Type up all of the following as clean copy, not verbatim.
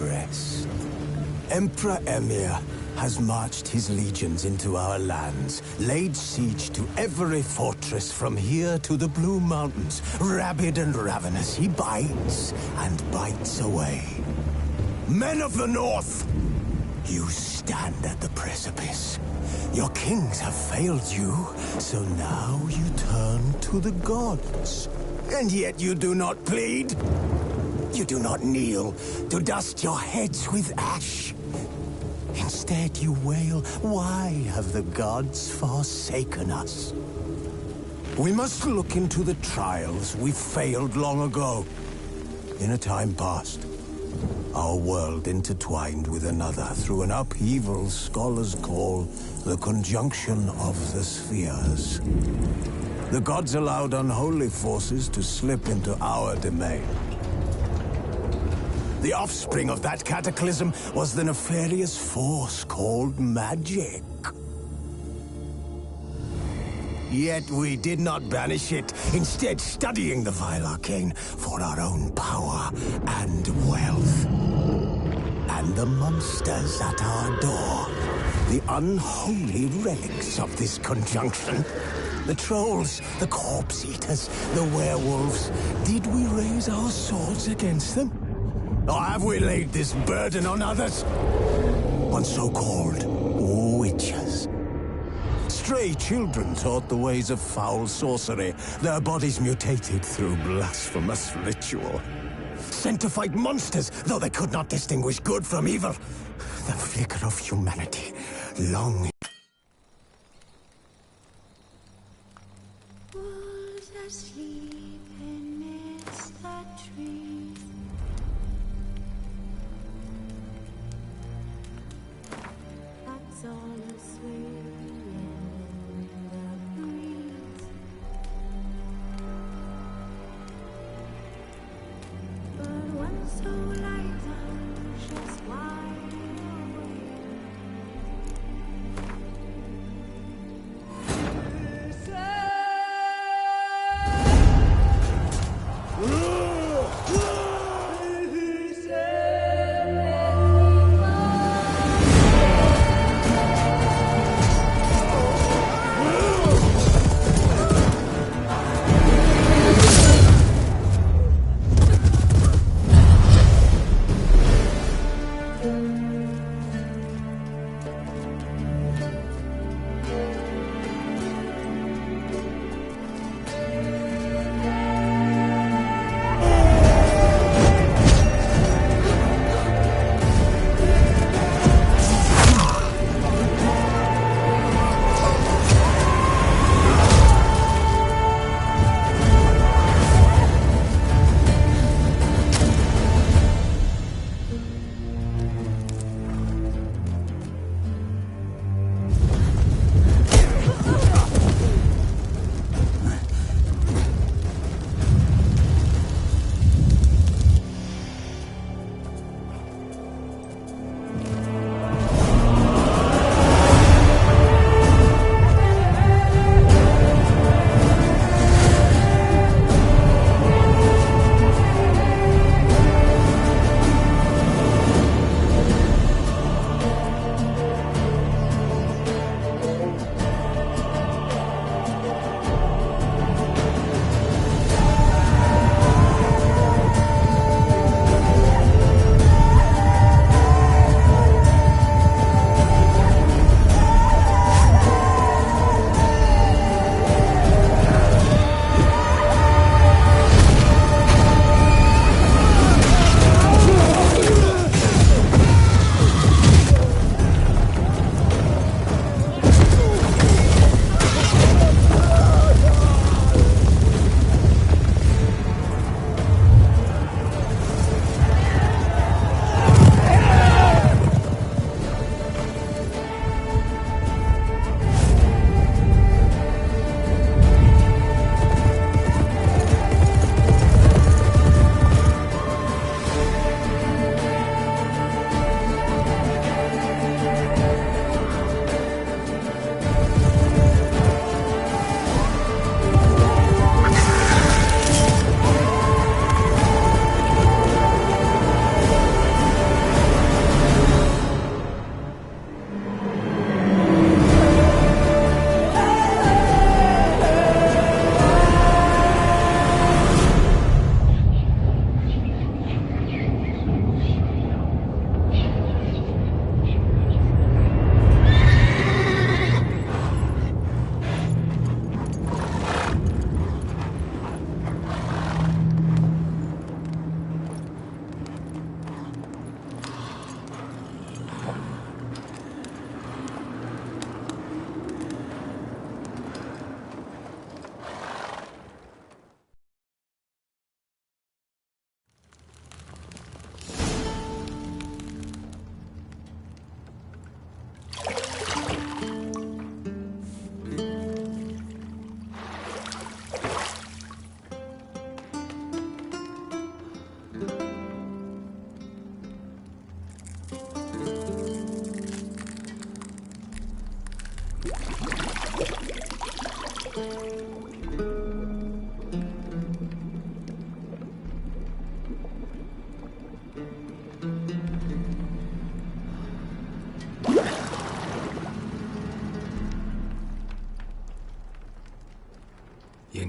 rest. Emperor Emir has marched his legions into our lands, laid siege to every fortress from here to the Blue Mountains. Rabid and ravenous, he bites and bites away. Men of the North, you stand at the precipice. Your kings have failed you, so now you turn to the gods. And yet you do not plead. You do not kneel to dust your heads with ash. Instead you wail, why have the gods forsaken us? We must look into the trials we failed long ago. In a time past, our world intertwined with another through an upheaval scholars call the conjunction of the spheres. The gods allowed unholy forces to slip into our domain. The offspring of that cataclysm was the nefarious force called magic. Yet we did not banish it, instead studying the vile arcane for our own power and wealth. And the monsters at our door, the unholy relics of this conjunction. The trolls, the corpse eaters, the werewolves. Did we raise our swords against them? Or have we laid this burden on others? On so-called witches. Stray children taught the ways of foul sorcery, their bodies mutated through blasphemous ritual. Sent to fight monsters, though they could not distinguish good from evil. The flicker of humanity, long... Wolves asleep amidst the trees. That's all asleep in the breeze. But one so light, just wide awake.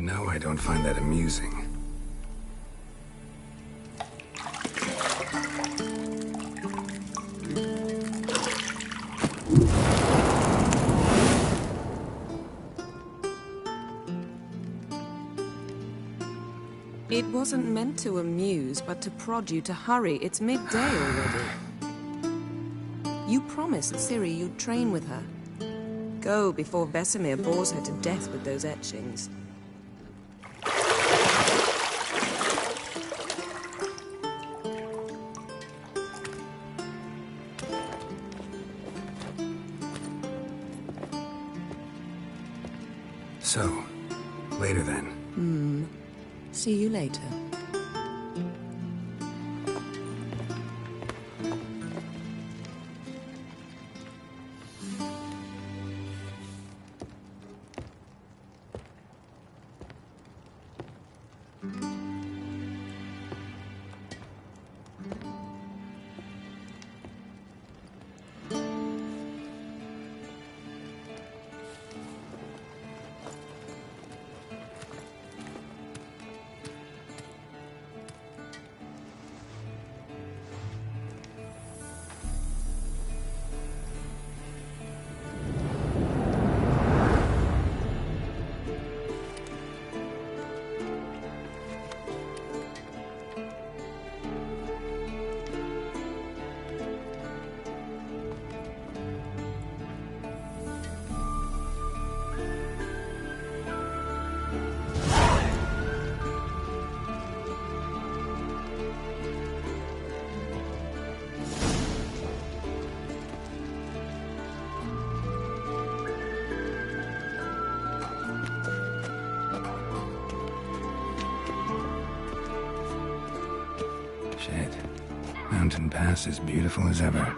know I don't find that amusing. It wasn't meant to amuse, but to prod you to hurry. It's midday already. You promised Ciri you'd train with her. Go before Vesemir bores her to death with those etchings. So, later then. See you later. Shit. Mountain Pass is beautiful as ever.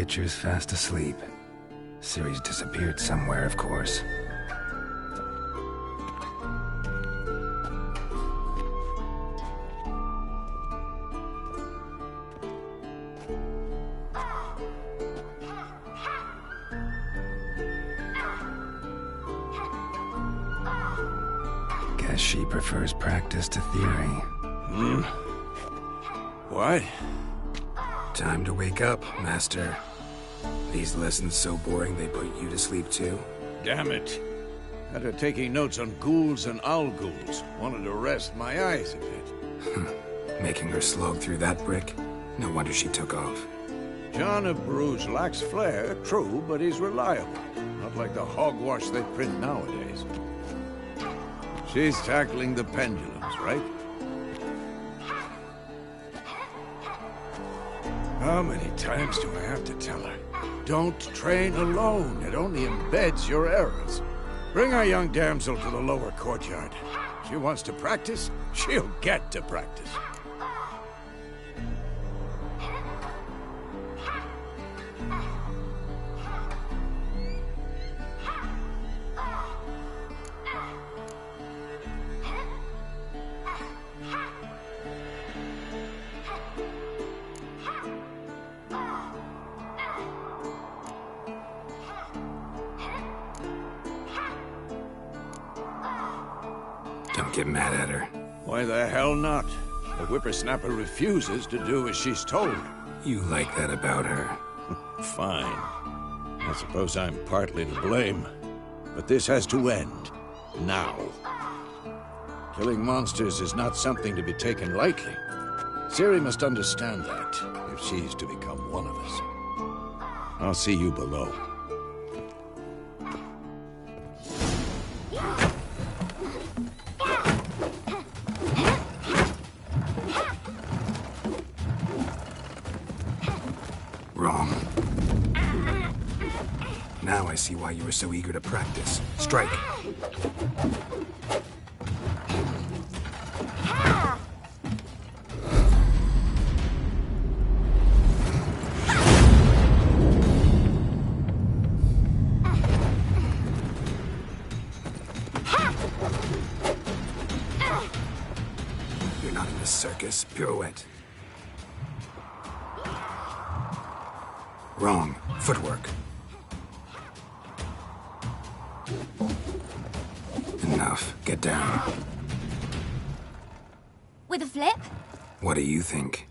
Witcher's fast asleep. Ciri's disappeared somewhere, of course. Guess she prefers practice to theory. What? Time to wake up, Master. These lessons so boring they put you to sleep too? Damn it. Had her taking notes on ghouls and owl-ghouls. Wanted to rest my eyes a bit. Making her slog through that brick? No wonder she took off. John of Bruges lacks flair, true, but he's reliable. Not like the hogwash they print nowadays. She's tackling the pendulums, right? How many times do I have to tell her? Don't train alone. It only embeds your errors. Bring our young damsel to the lower courtyard. She wants to practice, she'll get to practice. Don't get mad at her. Why the hell not? The whippersnapper refuses to do as she's told. You like that about her. Fine. I suppose I'm partly to blame. But this has to end. Now. Killing monsters is not something to be taken lightly. Ciri must understand that, if she's to become one of us. I'll see you below. Wrong. Now I see why you were so eager to practice. Strike. You're not in a circus. Pirouette. Wrong. Footwork. Enough. Get down. With a flip? What do you think?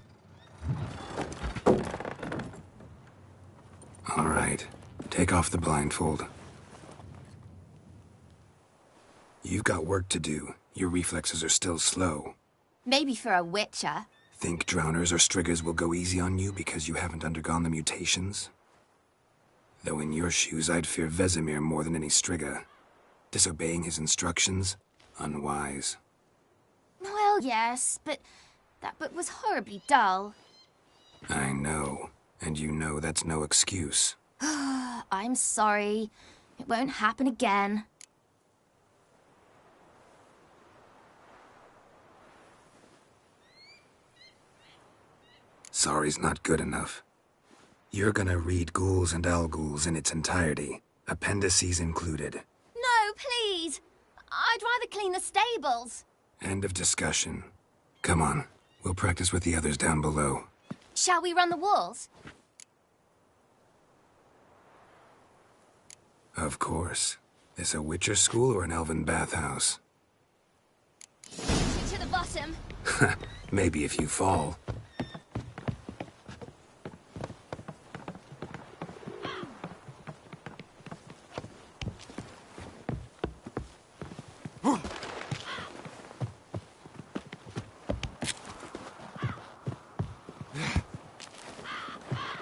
All right. Take off the blindfold. You've got work to do. Your reflexes are still slow. Maybe for a witcher. Think drowners or striggers will go easy on you because you haven't undergone the mutations? Though in your shoes, I'd fear Vesemir more than any strigger. Disobeying his instructions? Unwise. Well, yes, but that book was horribly dull. I know. And you know that's no excuse. I'm sorry. It won't happen again. Sorry's not good enough. You're gonna read Ghouls and Owl-Ghouls in its entirety, appendices included. No, please! I'd rather clean the stables. End of discussion. Come on, we'll practice with the others down below. Shall we run the walls? Of course. This a Witcher school or an elven bathhouse? To the bottom. Maybe if you fall.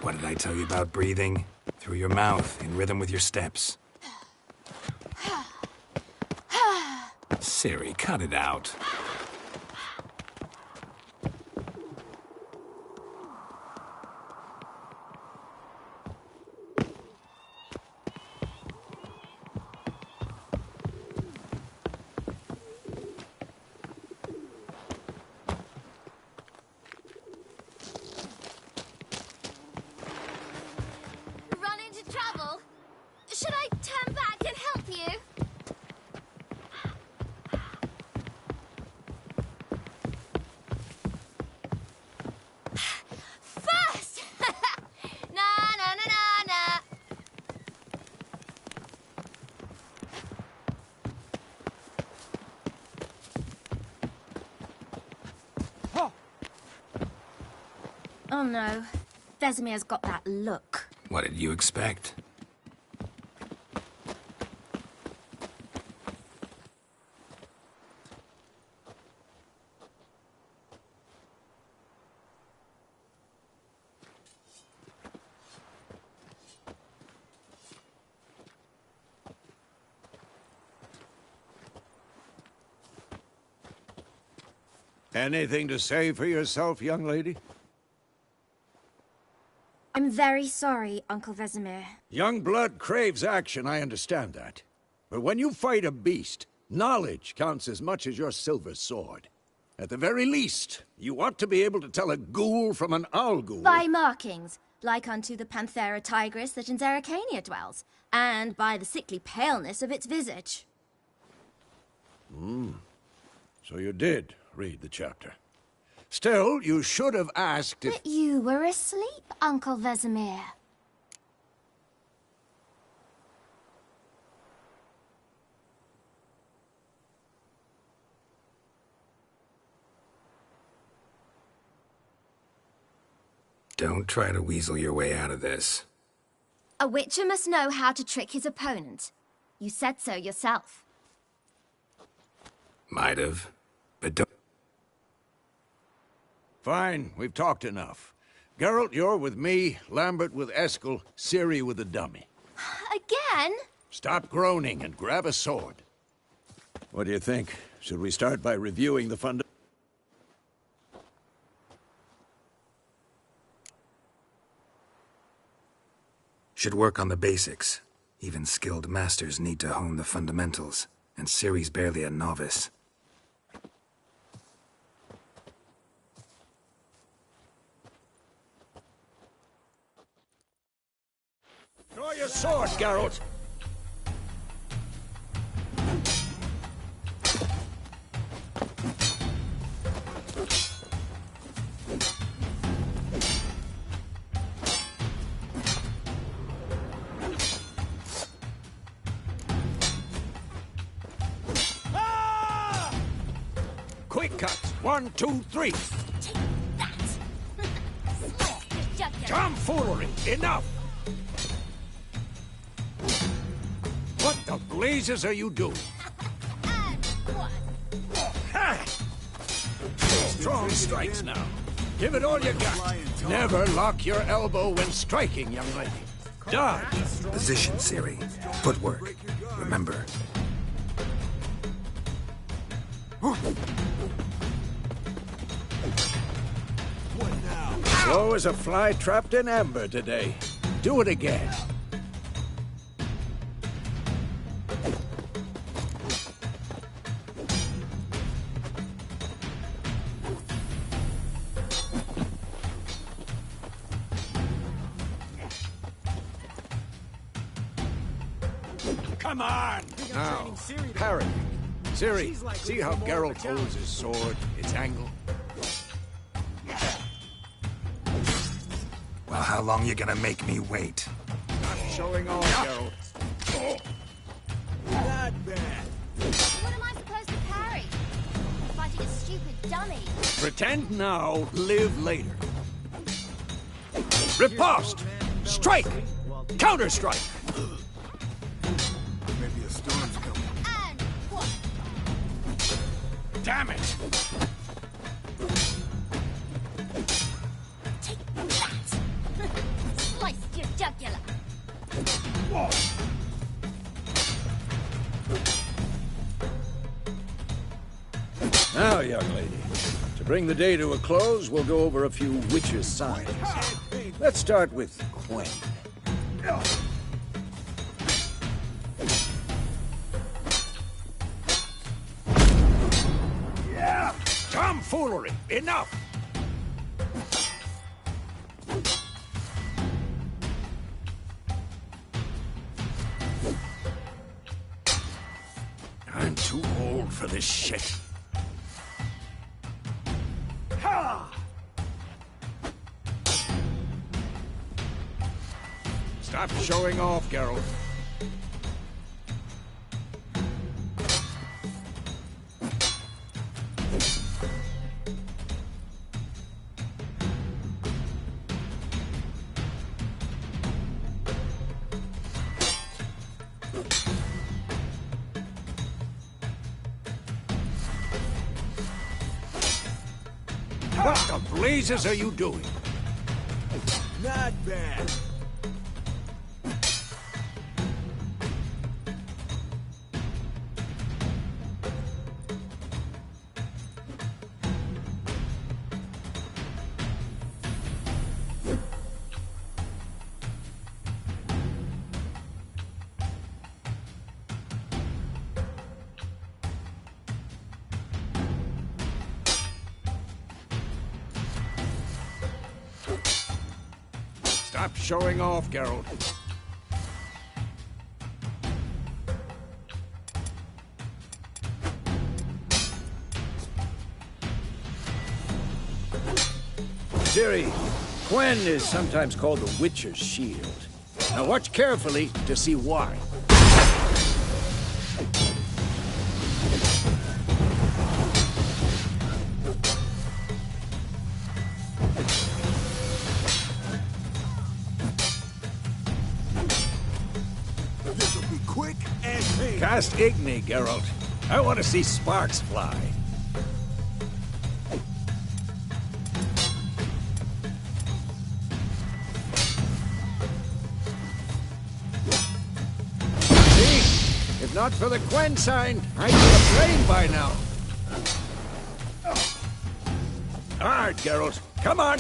What did I tell you about breathing? Through your mouth, in rhythm with your steps. Ciri, cut it out. Oh no. Vesemir's got that look. What did you expect? Anything to say for yourself, young lady? I'm very sorry, Uncle Vesemir. Young blood craves action, I understand that. But when you fight a beast, knowledge counts as much as your silver sword. At the very least, you ought to be able to tell a ghoul from an owl ghoul. By markings, like unto the Panthera tigris that in Zeracania dwells, and by the sickly paleness of its visage. So you did read the chapter. Still, you should have asked if... But you were asleep, Uncle Vesemir. Don't try to weasel your way out of this. A witcher must know how to trick his opponent. You said so yourself. Might have, but don't... Fine, we've talked enough. Geralt, you're with me, Lambert with Eskel, Ciri with the dummy. Again? Stop groaning and grab a sword. What do you think? Should we start by reviewing the Should work on the basics. Even skilled masters need to hone the fundamentals, and Ciri's barely a novice. Draw your sword, Geralt! Quick cut! 1, 2, 3! Take that! Slice your jugular. Tomfoolery! Enough! What the blazes are you doing? And one. Ha! Strong strikes now. Give it all you got. Never lock your elbow when striking, young lady. Dodge! Position, Ciri. Footwork. Remember. Slow as a fly trapped in amber today. Do it again. Come on! Now, parry. Ciri, see how Geralt holds his sword, its angle? Well, how long you gonna make me wait? Not showing off, Geralt. Not bad. What am I supposed to parry? Fighting a stupid dummy. Pretend now, live later. Riposte! Strike! Counter-strike! Maybe a storm's coming. And one. Damn it! Take that! Slice your jugular. Now, young lady, to bring the day to a close, we'll go over a few witches' signs. Let's start with Quen. Tomfoolery! Enough! I'm too old for this shit. Ha! Stop showing off, Geralt. What the blazes are you doing? Not bad. Stop showing off, Geralt. Ciri, Quen is sometimes called the Witcher's Shield. Now watch carefully to see why. This'll be quick and painful. Cast Igni, Geralt. I want to see sparks fly. See? If not for the Quen sign, I'd be aflame by now. Hard, Geralt. Come on!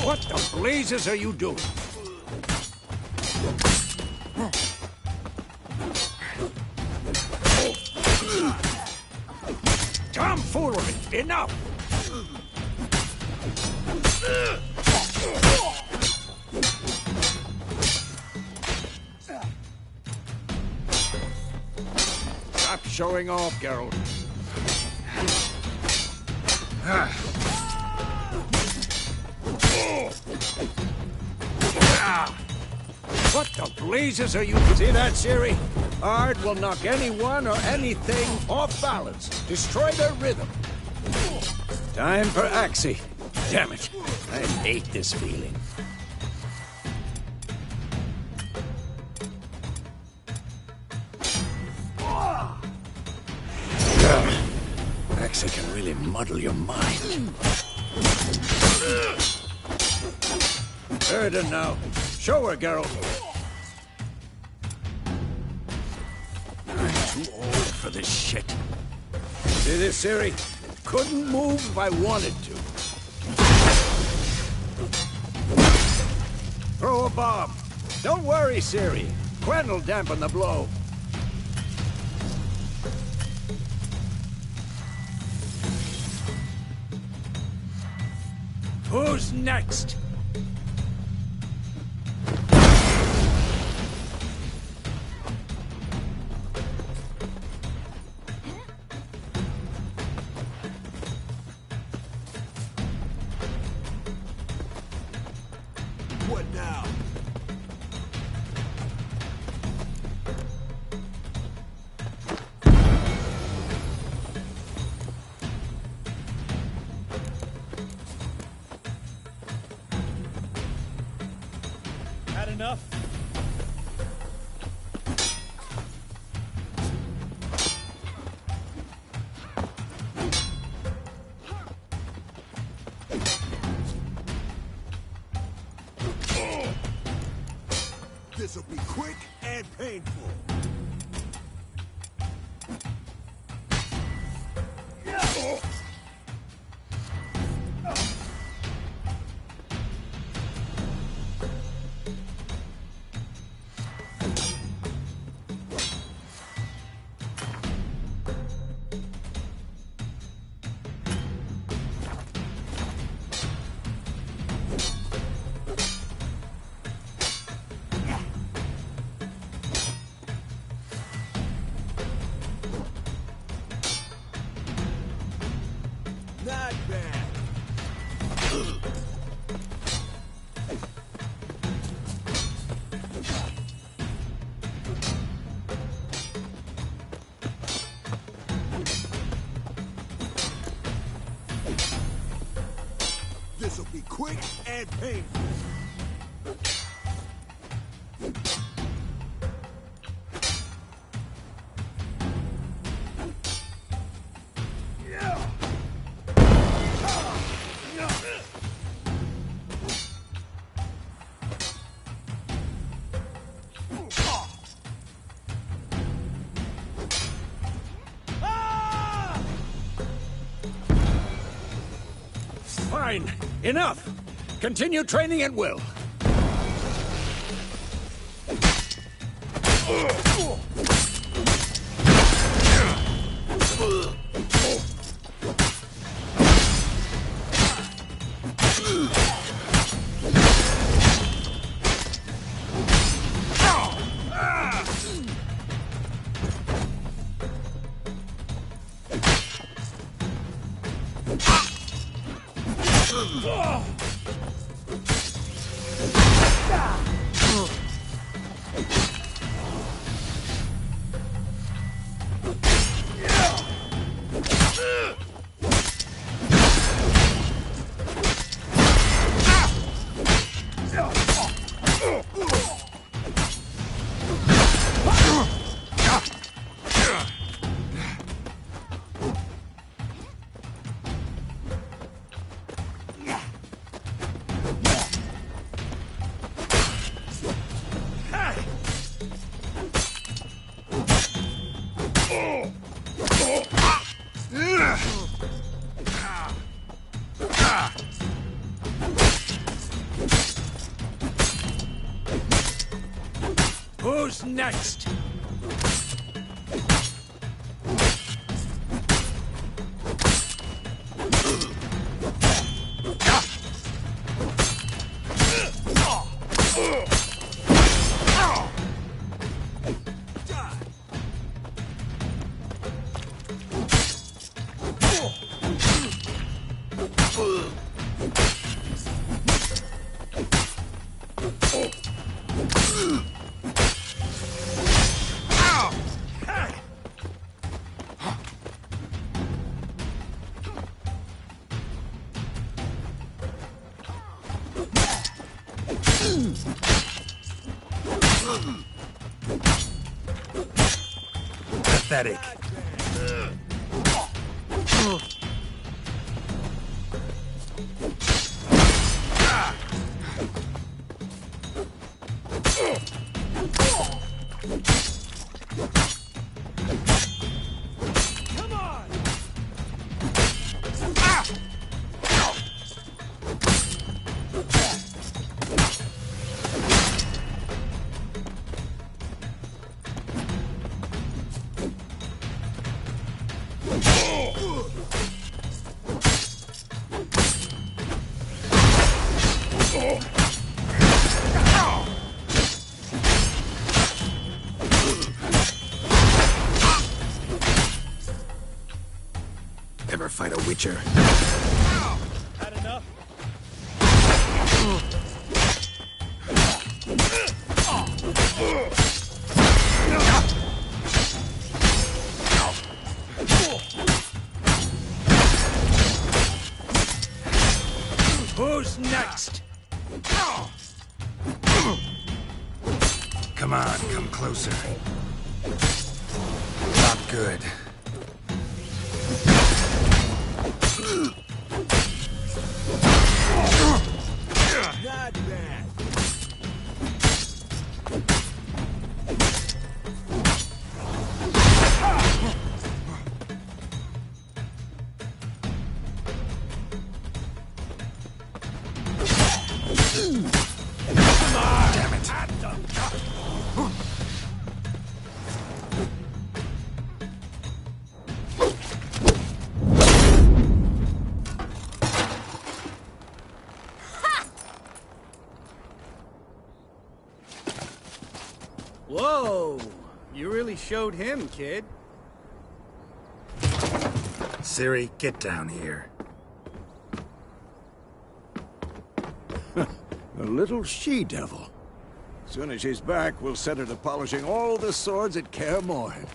What the blazes are you doing? Tomfoolery! Enough! Stop showing off, Geralt. What the blazes are you... See that, Ciri? Ard will knock anyone or anything off balance. Destroy their rhythm. Time for Axie. Damn it. I hate this feeling. Axie can really muddle your mind. Erden now. Show her, Geralt. I'm too old for this shit. See this, Ciri? Couldn't move if I wanted to. Throw a bomb. Don't worry, Ciri. Quen will dampen the blow. Who's next? What now? Had enough? This'll be quick and painful. Not bad. This'll be quick and painful. Fine. Enough. Continue training at will. Who's next? Pathetic. Ever fight a Witcher? Had enough? Who's next? Come on, come closer. Not good. Not bad. Damn it. Whoa! You really showed him, kid. Ciri, get down here. A little she-devil. Soon as she's back, we'll set her to polishing all the swords at Kaer Morhen.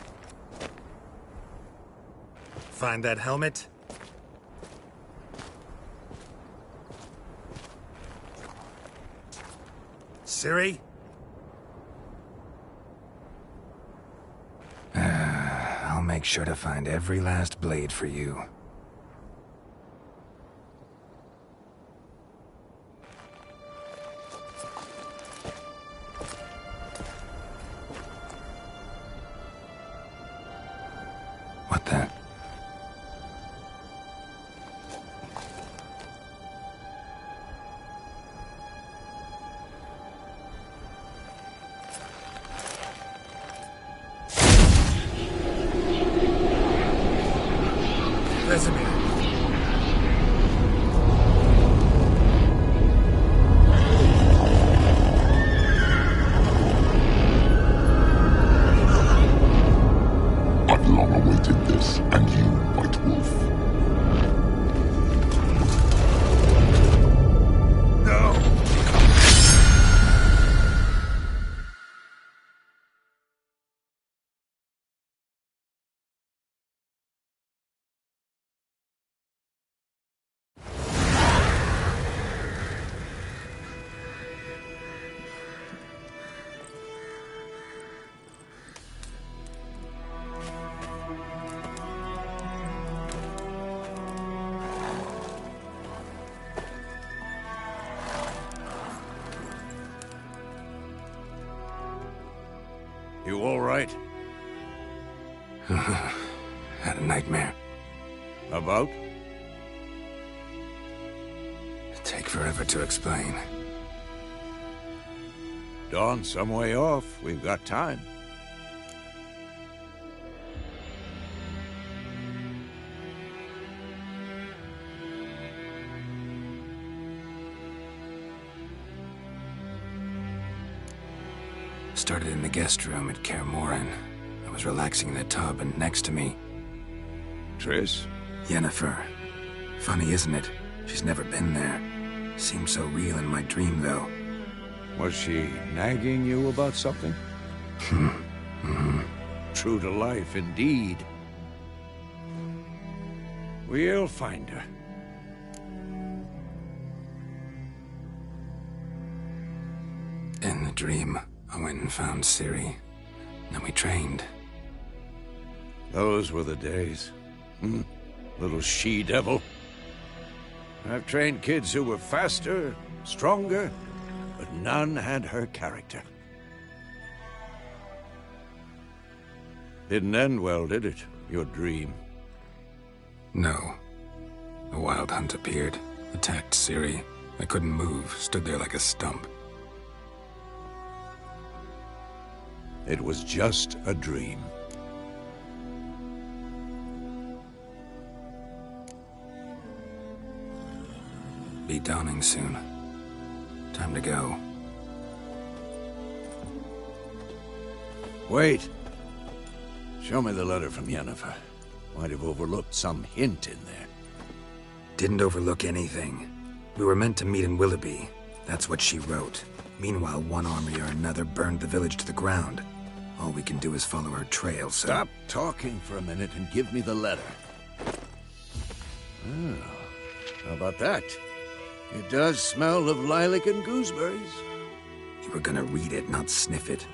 Find that helmet? Ciri? I'll make sure to find every last blade for you. What the? You all right? Had a nightmare. About? Take forever to explain. Dawn's some way off. We've got time. Started in the guest room at Kaer Morhen. I was relaxing in the tub, and next to me, Triss? Yennefer. Funny, isn't it? She's never been there. Seemed so real in my dream, though. Was she nagging you about something? True to life, indeed. We'll find her. In the dream, I went and found Ciri. Then we trained. Those were the days. Little she-devil. I've trained kids who were faster, stronger, but none had her character. Didn't end well, did it? Your dream? No. A wild hunt appeared, attacked Ciri. I couldn't move, stood there like a stump. It was just a dream. Be dawning soon. Time to go. Wait. Show me the letter from Yennefer. Might have overlooked some hint in there. Didn't overlook anything. We were meant to meet in Willoughby. That's what she wrote. Meanwhile, one army or another burned the village to the ground. All we can do is follow her trail, so... Stop talking for a minute and give me the letter. Oh, how about that? It does smell of lilac and gooseberries. You were gonna read it, not sniff it.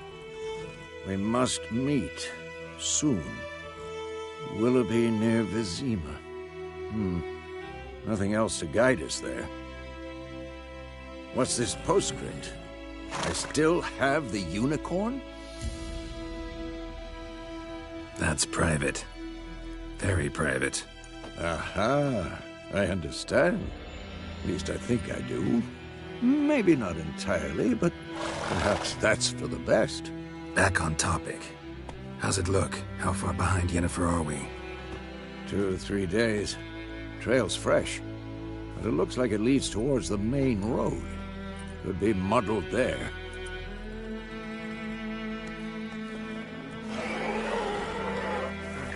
We must meet. Soon. Willoughby near Vizima. Nothing else to guide us there. What's this postscript? I still have the unicorn? That's private. Very private. Aha, I understand. At least I think I do. Maybe not entirely, but perhaps that's for the best. Back on topic. How's it look? How far behind Yennefer are we? 2 or 3 days. Trail's fresh, but it looks like it leads towards the main road. Could be muddled there.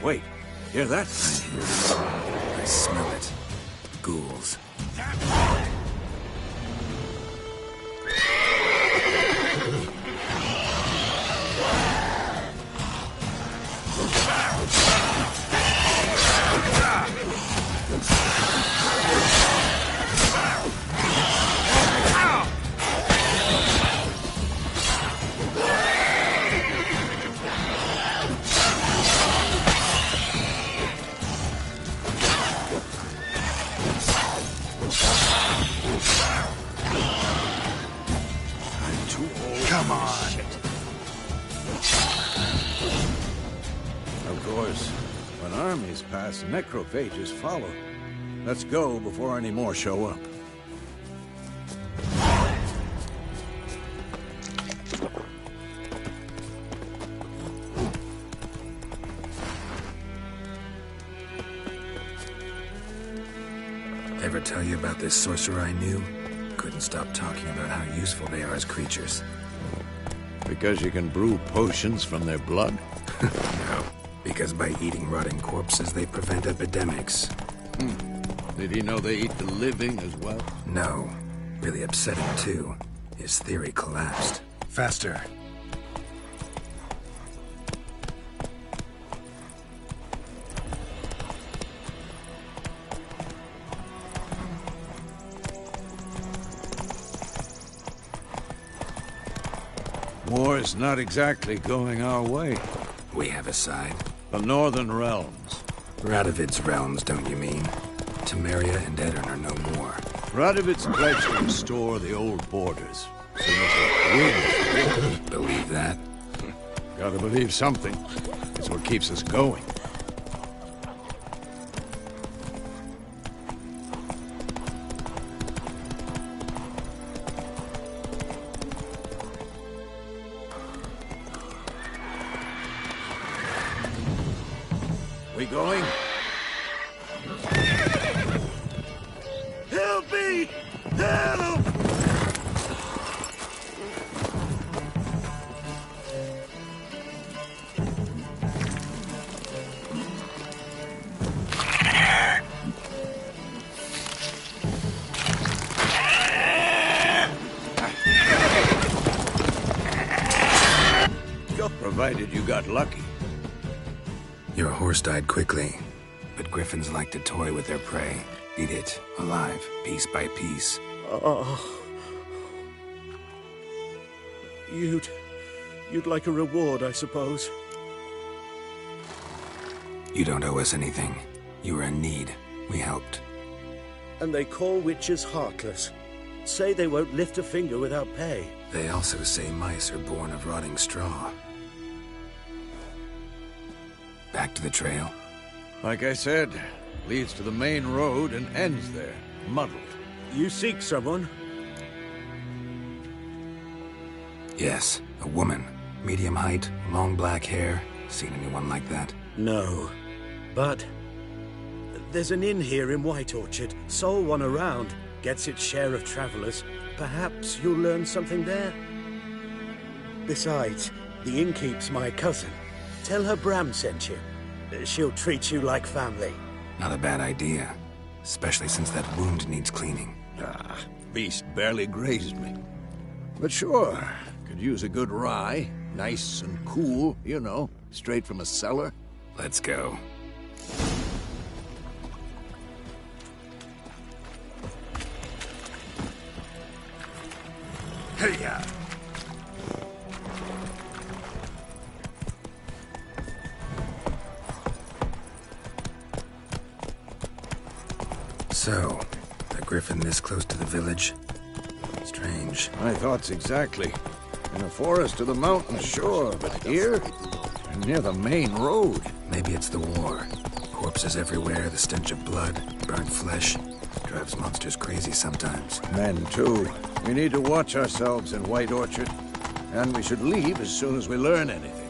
Wait, hear that? I smell it. Ghouls. Come on. Of course, when armies pass, necrophages follow. Let's go before any more show up. Ever tell you about this sorcerer I knew? Couldn't stop talking about how useful they are as creatures. Because you can brew potions from their blood? No, because by eating rotting corpses, they prevent epidemics. Did he know they eat the living as well? No. Really upsetting, too. His theory collapsed. Faster. War's not exactly going our way. We have a side. The Northern Realms. Radovid's realms, don't you mean? Temeria and Edirn are no more. Radovid's pledged to restore the old borders. Soon as it wins. Believe that? Gotta believe something. It's what keeps us going. We going? Help me! Help! Provided you got lucky. Your horse died quickly, but griffins like to toy with their prey. Eat it, alive, piece by piece. You'd like a reward, I suppose. You don't owe us anything. You were in need. We helped. And they call witches heartless. Say they won't lift a finger without pay. They also say mice are born of rotting straw. Back to the trail? Like I said, leads to the main road and ends there, muddled. You seek someone? Yes, a woman. Medium height, long black hair. Seen anyone like that? No. But there's an inn here in White Orchard. Sole one around. Gets its share of travelers. Perhaps you'll learn something there? Besides, the innkeep's my cousin. Tell her Bram sent you. She'll treat you like family. Not a bad idea. Especially since that wound needs cleaning. Beast barely grazed me. But sure, could use a good rye. Nice and cool, you know, straight from a cellar. Let's go. Hey-ya! So, a griffin this close to the village? Strange. My thoughts exactly. In the forest or the mountains, sure, but here? And near the main road. Maybe it's the war. Corpses everywhere, the stench of blood, burnt flesh. Drives monsters crazy sometimes. Men, too. We need to watch ourselves in White Orchard. And we should leave as soon as we learn anything.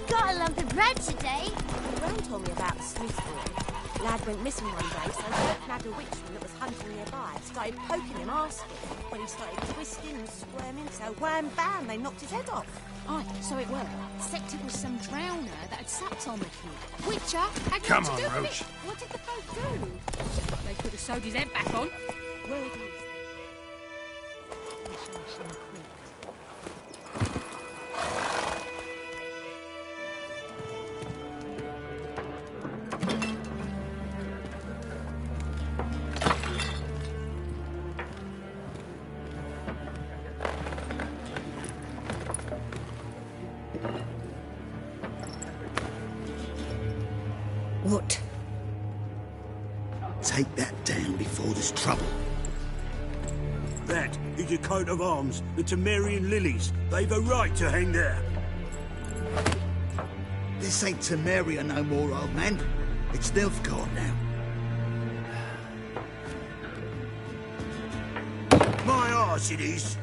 Got a lump of bread today. Gran told me about the Smith boy. Lad went missing one day, so he nabbed a witchman that was hunting nearby. Started poking him, asking. When he started twisting and squirming, so wham bam, they knocked his head off. Aye, so it were. Except it was some drowner that had supped on the kid. Witcher had Come nothing to on, do with Roach. it. What did the folk do? They could have sewed his head back on. Where it is. What? Take that down before there's trouble. That is a coat of arms, the Temerian lilies. They've a right to hang there. This ain't Temeria no more, old man. It's Nilfgaard now. My arse it is.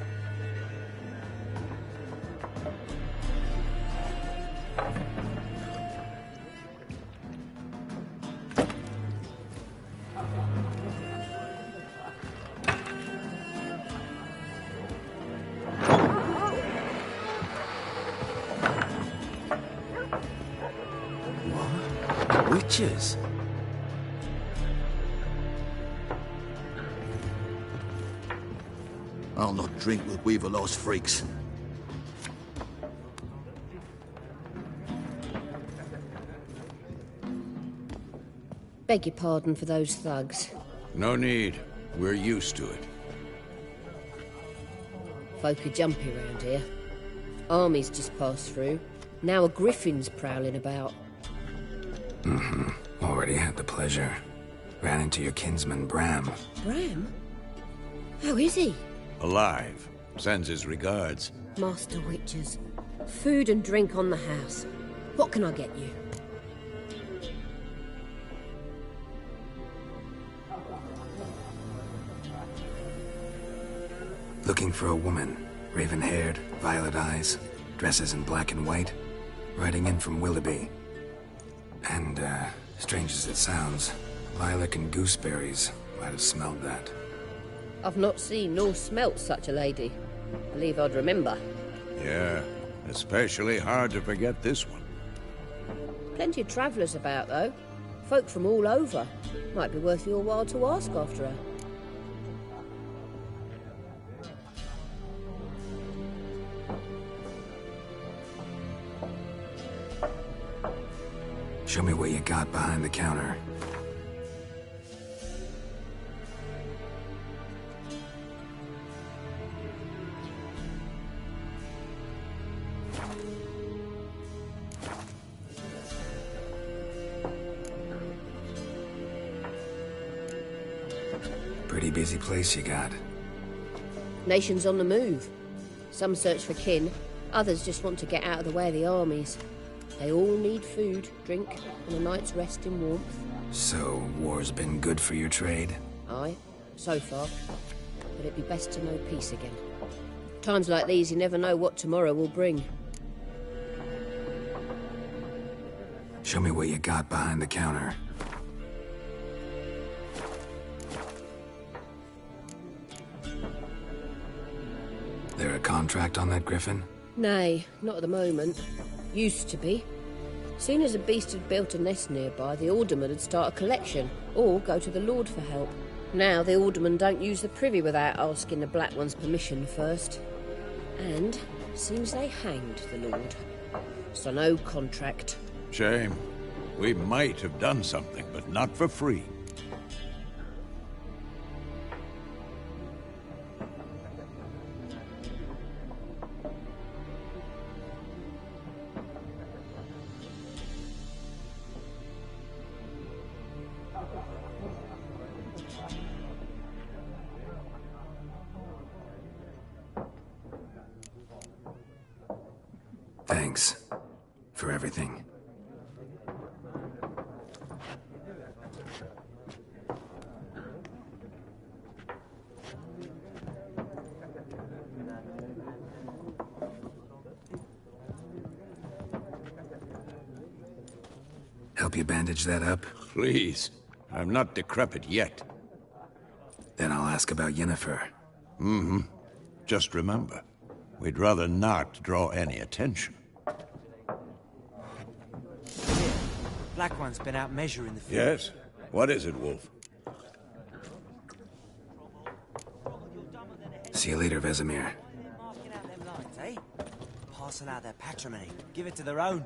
Witches? I'll not drink with Weaverlost freaks. Beg your pardon for those thugs. No need. We're used to it. Folk are jumpy round here. Armies just passed through. Now a griffin's prowling about. Already had the pleasure. Ran into your kinsman, Bram. Bram? How is he? Alive. Sends his regards. Master Witches. Food and drink on the house. What can I get you? Looking for a woman. Raven-haired, violet eyes, dresses in black and white. Riding in from Willoughby. And, strange as it sounds, lilac and gooseberries might have smelled that. I've not seen nor smelt such a lady. Believe I'd remember. Yeah, especially hard to forget this one. Plenty of travellers about, though. Folk from all over. Might be worth your while to ask after her. Show me what you got behind the counter. Pretty busy place you got. Nations on the move. Some search for kin, others just want to get out of the way of the armies. They all need food, drink, and a night's rest in warmth. So, war's been good for your trade? Aye, so far. But it'd be best to know peace again. Times like these, you never know what tomorrow will bring. Show me what you got behind the counter. There a contract on that griffin? Nay, not at the moment. Used to be. Soon as a beast had built a nest nearby, the alderman would start a collection, or go to the Lord for help. Now the aldermen don't use the privy without asking the Black One's permission first. And seems they hanged the Lord. So no contract. Shame. We might have done something, but not for free. Thanks for everything. Help you bandage that up? Please. I'm not decrepit yet. Then I'll ask about Yennefer. Mm-hmm. Just remember, we'd rather not draw any attention. Black One's been out measuring the field. Yes? What is it, Wolf? See you later, Vesemir. Marking out them lines, eh? Parcel out their patrimony. Give it to their own.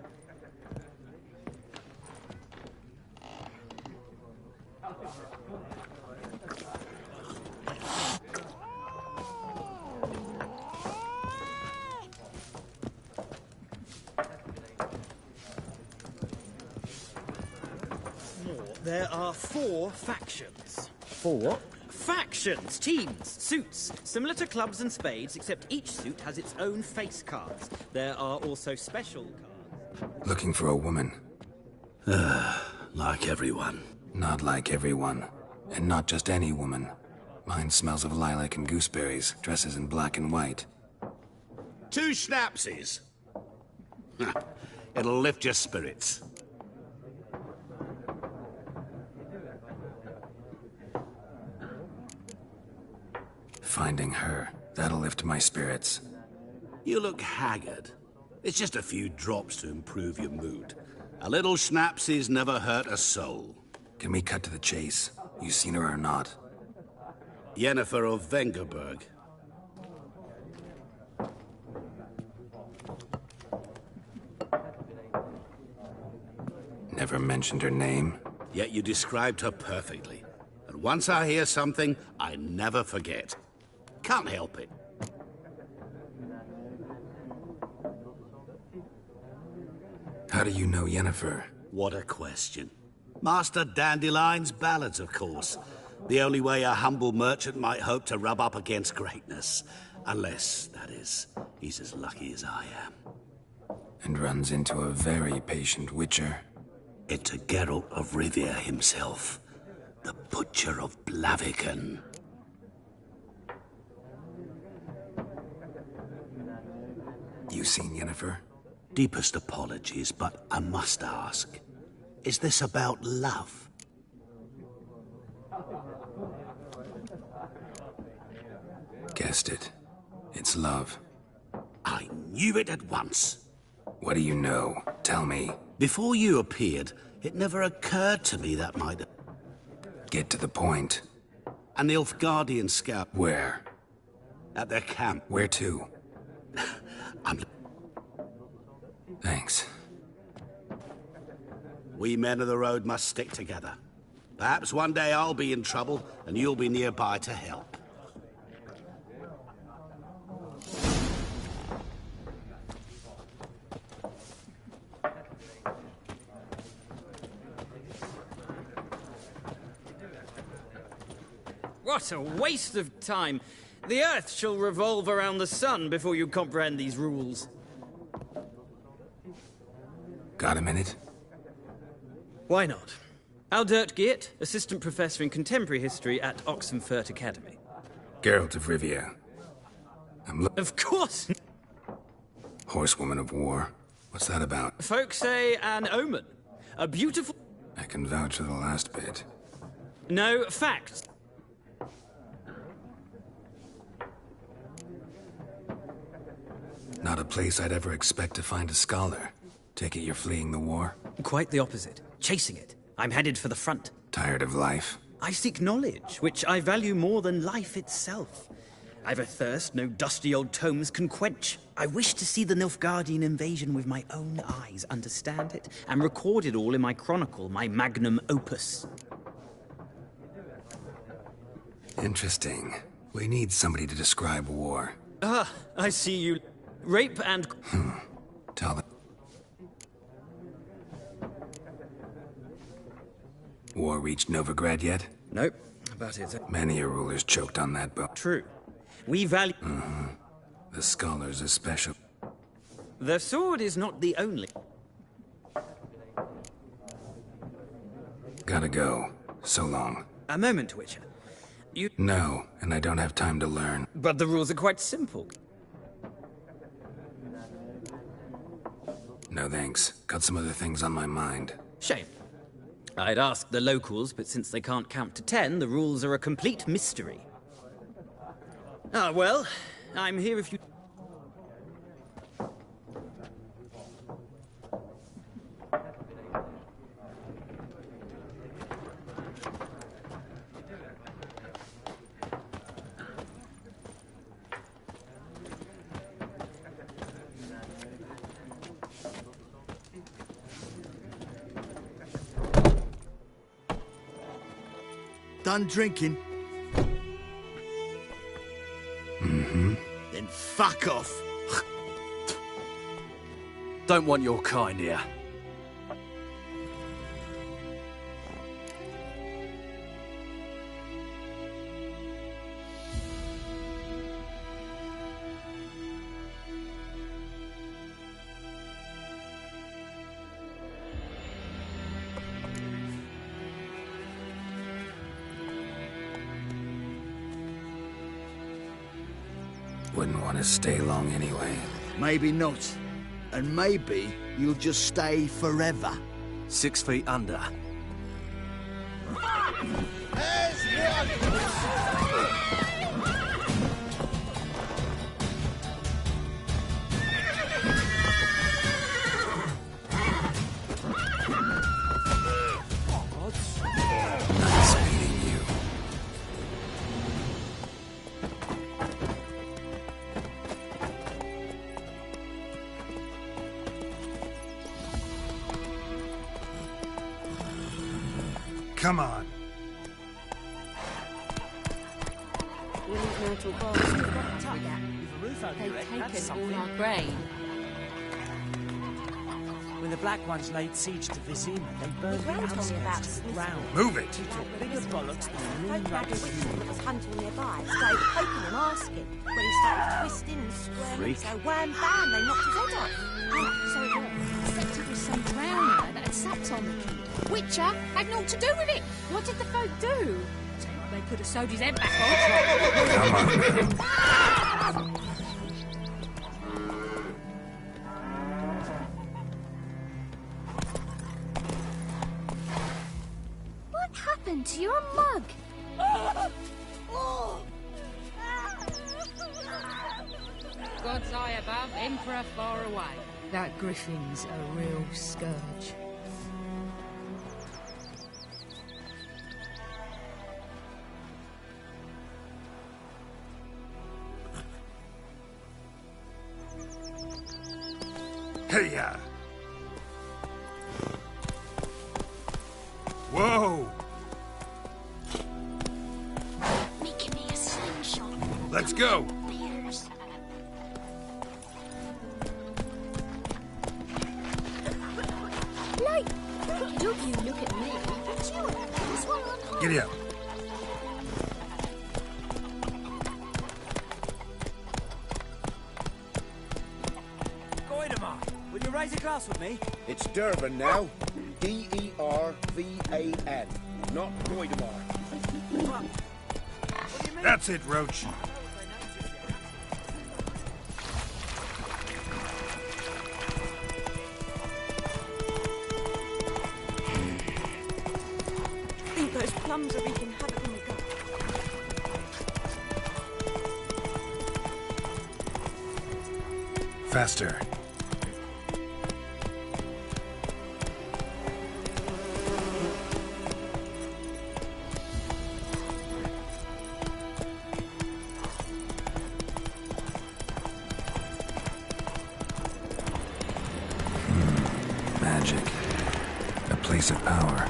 There are 4 factions. 4? Factions, teams, suits, similar to clubs and spades, except each suit has its own face cards. There are also special cards. Looking for a woman. Like everyone. Not like everyone. And not just any woman. Mine smells of lilac and gooseberries, dresses in black and white. 2 schnapsies. It'll lift your spirits. Finding her, that'll lift my spirits. You look haggard. It's just a few drops to improve your mood. A little schnapsies never hurt a soul. Can we cut to the chase? You seen her or not? Yennefer of Vengerberg. Never mentioned her name? Yet you described her perfectly. And once I hear something, I never forget. Can't help it. How do you know Yennefer? What a question. Master Dandelion's ballads, of course. The only way a humble merchant might hope to rub up against greatness. Unless, that is, he's as lucky as I am. And runs into a very patient witcher. Into Geralt of Rivia himself, the Butcher of Blaviken. You seen Yennefer? Deepest apologies, but I must ask. Is this about love? Guessed it. It's love. I knew it at once. What do you know? Tell me. Before you appeared, it never occurred to me that might... Get to the point. An Nilfgaardian scout. Where? At their camp. Where to? I'm... Thanks. We men of the road must stick together. Perhaps one day I'll be in trouble, and you'll be nearby to help. What a waste of time! The Earth shall revolve around the sun before you comprehend these rules. Got a minute? Why not? Aldert Geert, Assistant Professor in Contemporary History at Oxenfurt Academy. Geralt of Rivia. Of course! Horsewoman of War. What's that about? Folks say an omen. A beautiful... I can vouch for the last bit. No, facts. Not a place I'd ever expect to find a scholar. Take it you're fleeing the war? Quite the opposite. Chasing it. I'm headed for the front. Tired of life? I seek knowledge, which I value more than life itself. I've a thirst no dusty old tomes can quench. I wish to see the Nilfgaardian invasion with my own eyes, understand it, and record it all in my chronicle, my magnum opus. Interesting. We need somebody to describe war. Ah, I see you. Rape and... Tell them. War reached Novigrad yet? Nope, but it's... Many a ruler's choked on that boat. True. We value... The scholars are special. The sword is not the only... Gotta go. So long. A moment, Witcher. You... No, and I don't have time to learn. But the rules are quite simple. No thanks. Got some other things on my mind. Shame. I'd ask the locals, but since they can't count to 10, the rules are a complete mystery. Ah, well, I'm here if you... Done drinking? Then fuck off. Don't want your kind here. Wouldn't want to stay long anyway. Maybe not. And maybe you'll just stay forever. 6 feet under. Nice meeting you. Come on. Mortal bastards. They've taken all our grain. When the Black Ones laid siege to Vizima, they burned the Graham told me about outskirts to the Smith. ground. Move it! He took bigger bollocks than a Folk moon had a rat witchman that was hunting nearby, started poking him, asking. When he started twisting and squirming, Freak. so wham bam, they knocked his head off. Oh, so it was. Except it was some drowner that had sapped on the kid. Witcher had naught to do with it. What did the folk do? They could have sewed his head back on. Come on. What happened to your mug? God's eye above, Emperor far away. That griffin's a real scourge. Hey-ya! Whoa! Making me a slingshot. Let's go! Beers. Like, don't you look at me. It's you. This one on high. Giddy up. Goidemar, will you raise a glass with me? It's Durban now. D-E-R-V-A-N. Not Goidemar. That's it, Roach. I think those plums are wreaking havoc on the gut. Faster. Magic. A place of power.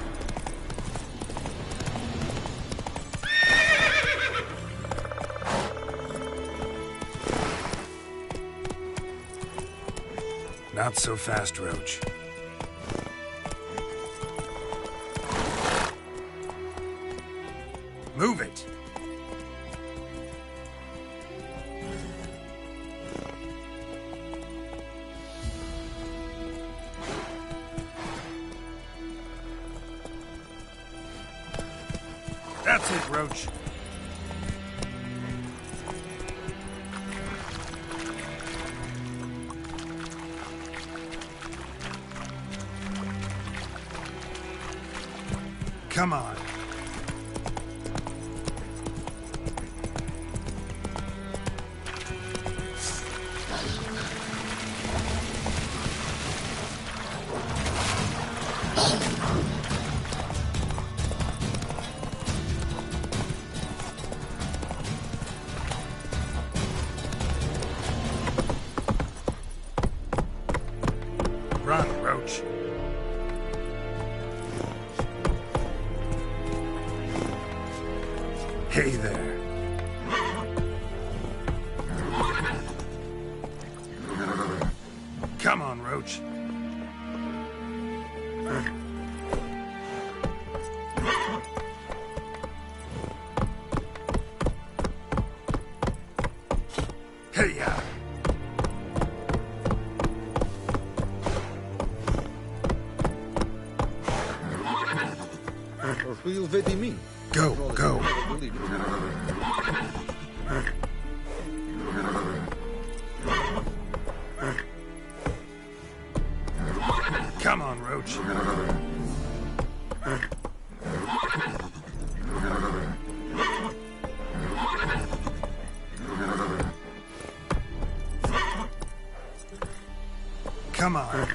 Not so fast, Roach. Move it! That's it, Roach. Come on. Run, Roach. Hey there. Come on, Roach. Hey-ya. Wil weet hij me? Go, go. Come on, Roach. Come on.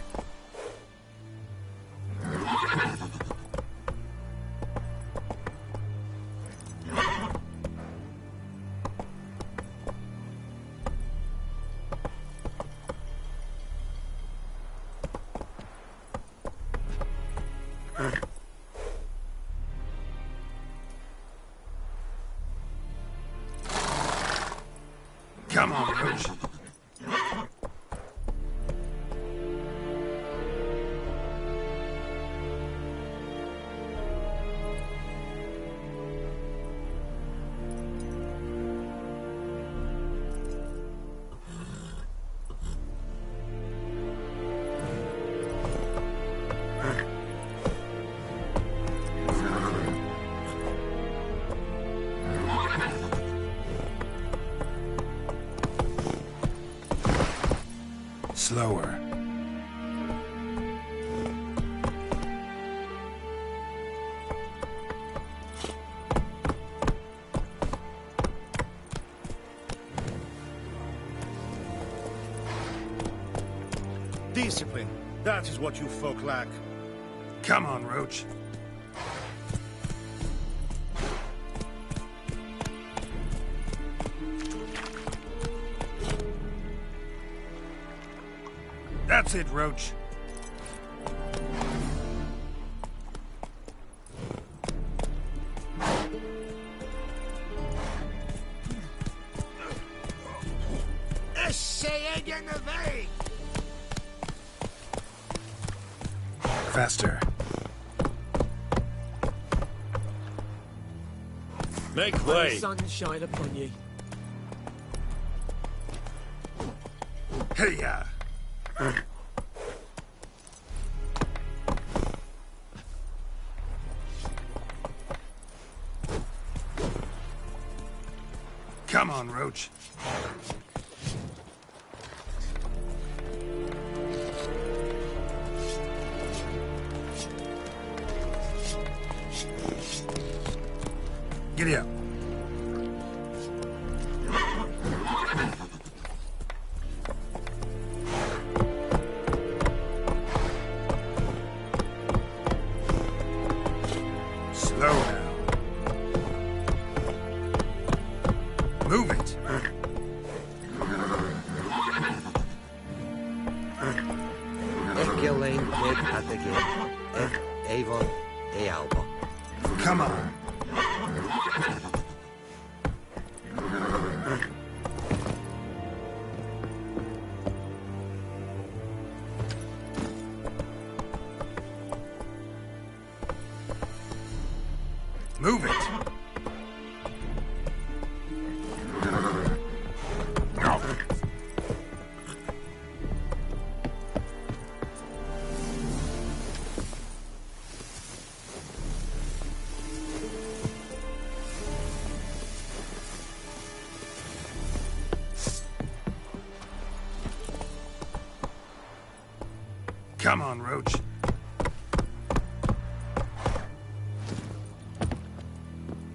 Come on, Roach. slower. Discipline. That is what you folk lack. Come on, Roach. That's it, Roach. Faster. Make way. Sunshine upon ye. Hey-ya! Come on, Roach. Giddy up. Slow now. Move it. Gilleen, Ed at the gate. Avon, the Alba. Come on. Move it. No. Come on, Roach.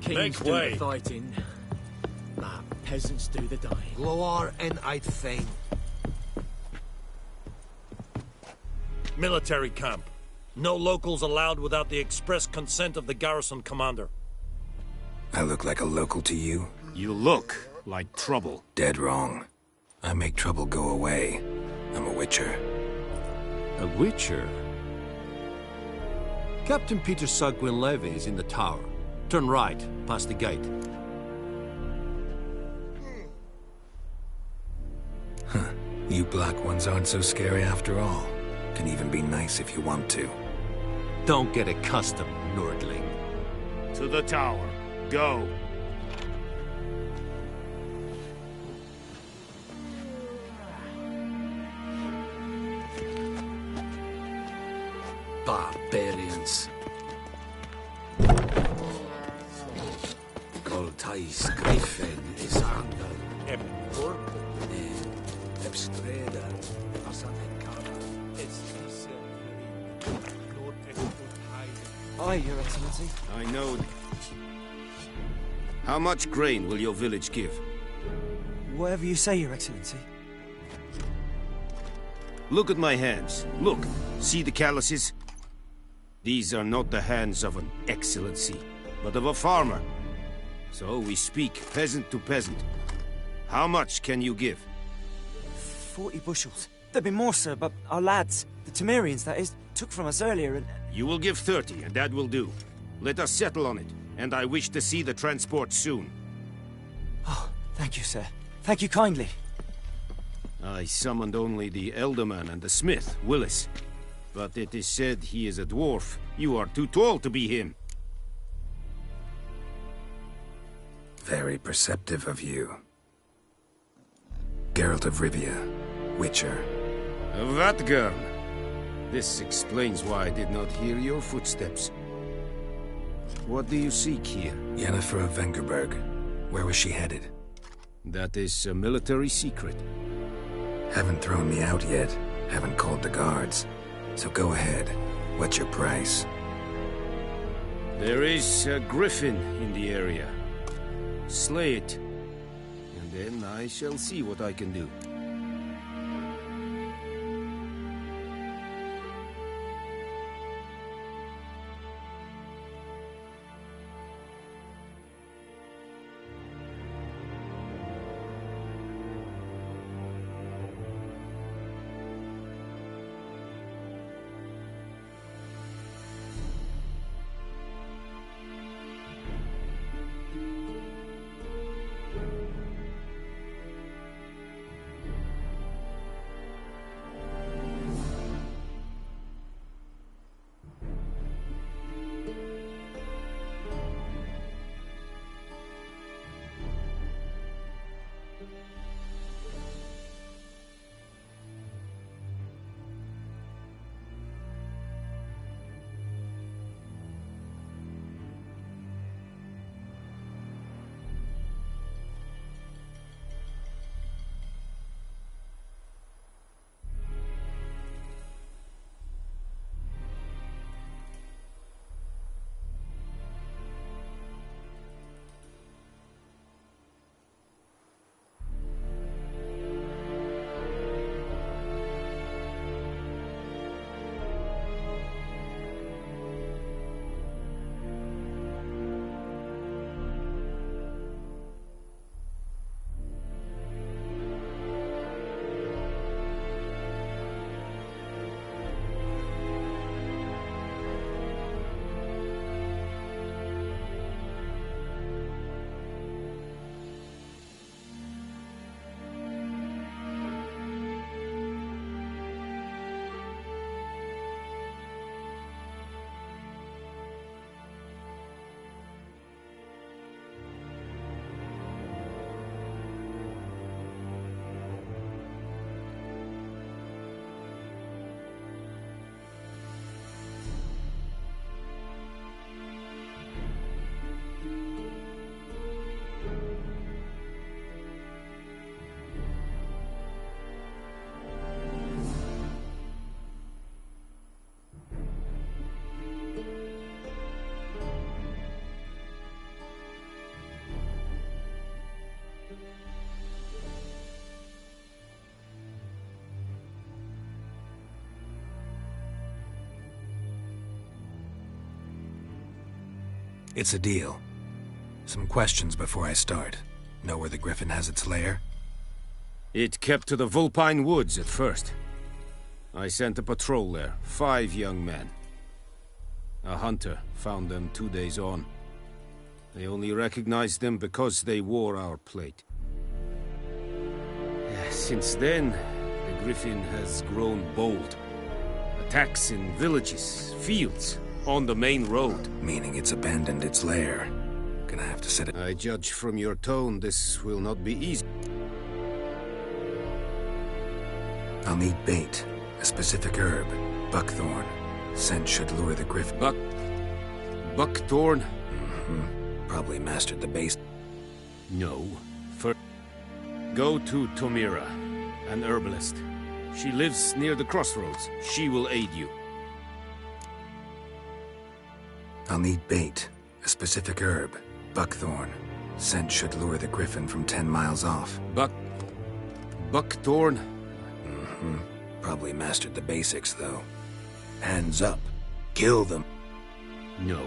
Kings do the fighting, but peasants do the dying. Gloar and I'd fain. Military camp. No locals allowed without the express consent of the garrison commander. I look like a local to you? You look like trouble. Dead wrong. I make trouble go away. I'm a witcher. A witcher? Captain Peter Sagwin Levy is in the tower. Turn right, past the gate. Huh. You black ones aren't so scary after all. Can even be nice if you want to. Don't get accustomed, Nordling. To the tower. Go. Barbarians. Goltais Griffin is anger. Epor? Ebstreda. Aye, Your Excellency. I know. How much grain will your village give? Whatever you say, Your Excellency. Look at my hands. Look. See the calluses? These are not the hands of an excellency, but of a farmer. So we speak peasant to peasant. How much can you give? 40 bushels. There'd be more, sir, but our lads, the Temerians, that is, took from us earlier and... You will give 30, and that will do. Let us settle on it, and I wish to see the transport soon. Oh, thank you, sir. Thank you kindly. I summoned only the Elderman and the smith, Willis. But it is said he is a dwarf. You are too tall to be him. Very perceptive of you. Geralt of Rivia, Witcher. Vatgern! This explains why I did not hear your footsteps. What do you seek here? Yennefer of Vengerberg. Where was she headed? That is a military secret. Haven't thrown me out yet. Haven't called the guards. So go ahead. What's your price? There is a griffin in the area. Slay it, and then I shall see what I can do. It's a deal. Some questions before I start. Know where the griffin has its lair? It kept to the Vulpine Woods at first. I sent a patrol there, 5 young men. A hunter found them 2 days on. They only recognized them because they wore our plate. Since then, the griffin has grown bold. Attacks in villages, fields, on the main road. Meaning it's abandoned its lair. Gonna have to set it. I judge from your tone this will not be easy. I'll need bait. A specific herb. Buckthorn. Scent should lure the griffin. Buckthorn? Mm-hmm. Probably mastered the base. No. First, go to Tomira, an herbalist. She lives near the crossroads. She will aid you. I'll need bait. A specific herb. Buckthorn. Scent should lure the griffin from 10 miles off. Buckthorn? Mm-hmm. Probably mastered the basics, though. Hands up. Kill them. No.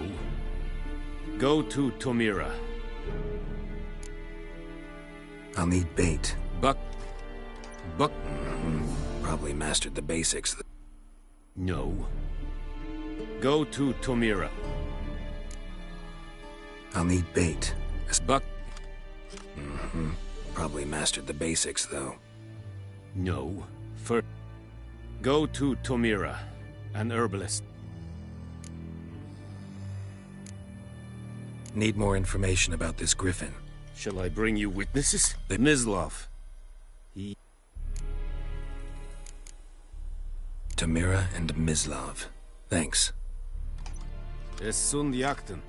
Go to Tomira. I'll need bait. Buck... Mm-hmm. Probably mastered the basics. No. Go to Tomira. I'll need bait. Buck... Mm-hmm. Probably mastered the basics, though. No. First, go to Tomira, an herbalist. Need more information about this griffin. Shall I bring you witnesses? The Mislav. Tomira and Mislav. Thanks. Es sunt Yakten.